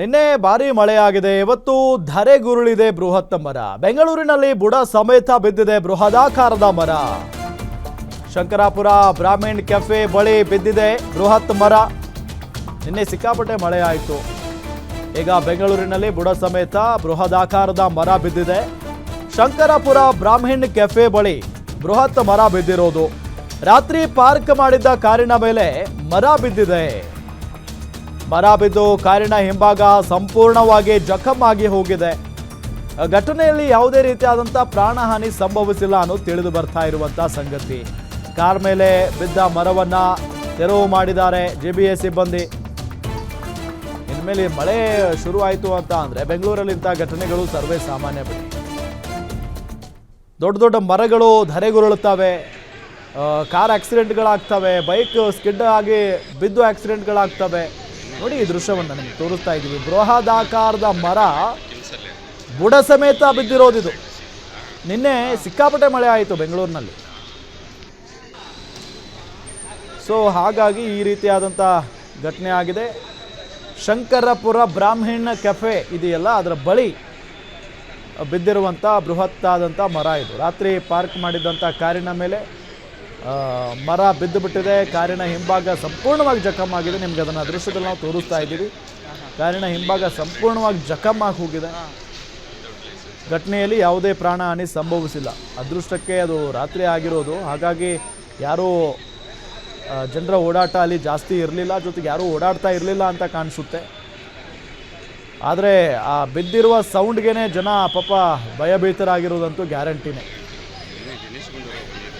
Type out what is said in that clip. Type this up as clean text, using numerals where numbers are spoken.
ನಿನ್ನೆ ಭಾರಿ ಮಳೆಯಾಗಿದೆ. ಇವತ್ತು ಧರೆಗುರುಳಿದೆ ಬೃಹತ್ ಮರ. ಬೆಂಗಳೂರಿನಲ್ಲಿ ಬುಡ ಸಮೇತ ಬಿದ್ದಿದೆ ಬೃಹದಾಕಾರದ ಮರ. ಶಂಕರಾಪುರ ಬ್ರಾಹ್ಮಣ್ ಕೆಫೆ ಬಳಿ ಬಿದ್ದಿದೆ ಬೃಹತ್ ಮರ. ನಿನ್ನೆ ಸಿಕ್ಕಾಪಟ್ಟೆ ಮಳೆ ಆಯಿತು. ಈಗ ಬೆಂಗಳೂರಿನಲ್ಲಿ ಬುಡ ಸಮೇತ ಬೃಹದಾಕಾರದ ಮರ ಬಿದ್ದಿದೆ. ಶಂಕರಾಪುರ ಬ್ರಾಹ್ಮಣ್ ಕೆಫೆ ಬಳಿ ಬೃಹತ್ ಮರ ಬಿದ್ದಿರೋದು. ರಾತ್ರಿ ಪಾರ್ಕ್ ಮಾಡಿದ್ದ ಕಾರಿನ ಮೇಲೆ ಮರ ಬಿದ್ದಿದೆ. ಮರ ಬಿದ್ದು ಕಾರಿನ ಹಿಂಭಾಗ ಸಂಪೂರ್ಣವಾಗಿ ಜಖಮ್ ಆಗಿ ಹೋಗಿದೆ. ಘಟನೆಯಲ್ಲಿ ಯಾವುದೇ ರೀತಿಯಾದಂಥ ಪ್ರಾಣಹಾನಿ ಸಂಭವಿಸಿಲ್ಲ ಅನ್ನೋದು ತಿಳಿದು ಬರ್ತಾ ಇರುವಂತಹ ಸಂಗತಿ. ಕಾರ್ ಮೇಲೆ ಬಿದ್ದ ಮರವನ್ನ ತೆರವು ಮಾಡಿದ್ದಾರೆ JBA ಸಿಬ್ಬಂದಿ. ಇನ್ಮೇಲೆ ಮಳೆ ಶುರುವಾಯಿತು ಅಂತ ಅಂದ್ರೆ ಬೆಂಗಳೂರಲ್ಲಿ ಇಂಥ ಘಟನೆಗಳು ಸರ್ವೇ ಸಾಮಾನ್ಯ ಬಿಡಿ. ದೊಡ್ಡ ದೊಡ್ಡ ಮರಗಳು ಧರೆಗುರುಳುತ್ತವೆ, ಕಾರ್ ಆಕ್ಸಿಡೆಂಟ್ಗಳಾಗ್ತವೆ, ಬೈಕ್ ಸ್ಕಿಡ್ ಆಗಿ ಬಿದ್ದು ಆಕ್ಸಿಡೆಂಟ್ಗಳಾಗ್ತವೆ. ನೋಡಿ, ಈ ದೃಶ್ಯವನ್ನು ನಿಮ್ಗೆ ತೋರಿಸ್ತಾ ಇದ್ದೀವಿ. ಬೃಹದಾಕಾರದ ಮರ ಬುಡ ಸಮೇತ ಬಿದ್ದಿರೋದಿದು. ನಿನ್ನೆ ಸಿಕ್ಕಾಪಟ್ಟೆ ಮಳೆ ಆಯಿತು ಬೆಂಗಳೂರಿನಲ್ಲಿ. ಸೊ ಹಾಗಾಗಿ ಈ ರೀತಿಯಾದಂಥ ಘಟನೆ ಆಗಿದೆ. ಶಂಕರಪುರ ಬ್ರಾಹ್ಮಣ ಕೆಫೆ ಇದೆಯಲ್ಲ, ಅದರ ಬಳಿ ಬಿದ್ದಿರುವಂಥ ಬೃಹತ್ತಾದಂಥ ಮರ ಇದು. ರಾತ್ರಿ ಪಾರ್ಕ್ ಮಾಡಿದ್ದಂಥ ಕಾರಿನ ಮೇಲೆ ಮರ ಬಿದ್ದು ಬಿಟ್ಟಿದೆ. ಕಾರಿನ ಹಿಂಭಾಗ ಸಂಪೂರ್ಣವಾಗಿ ಜಖಮ್ ಆಗಿದೆ. ನಿಮ್ಗೆ ಅದನ್ನು ದೃಶ್ಯದಲ್ಲಿ ನಾವು ತೋರಿಸ್ತಾ ಇದ್ದೀವಿ. ಕಾರಿನ ಹಿಂಭಾಗ ಸಂಪೂರ್ಣವಾಗಿ ಜಖಮ್ ಆಗಿ ಹೋಗಿದೆ. ಘಟನೆಯಲ್ಲಿ ಯಾವುದೇ ಪ್ರಾಣಹಾನಿ ಸಂಭವಿಸಿಲ್ಲ. ಅದೃಷ್ಟಕ್ಕೆ ಅದು ರಾತ್ರಿ ಆಗಿರೋದು. ಹಾಗಾಗಿ ಯಾರೂ ಜನರ ಓಡಾಟ ಅಲ್ಲಿ ಜಾಸ್ತಿ ಇರಲಿಲ್ಲ, ಜೊತೆಗೆ ಯಾರೂ ಓಡಾಡ್ತಾ ಇರಲಿಲ್ಲ ಅಂತ ಕಾಣಿಸುತ್ತೆ. ಆದರೆ ಆ ಬಿದ್ದಿರುವ ಸೌಂಡ್ಗೆ ಜನ ಪಾಪ ಭಯಭೀತರಾಗಿರೋದಂತೂ ಗ್ಯಾರಂಟಿನೇ.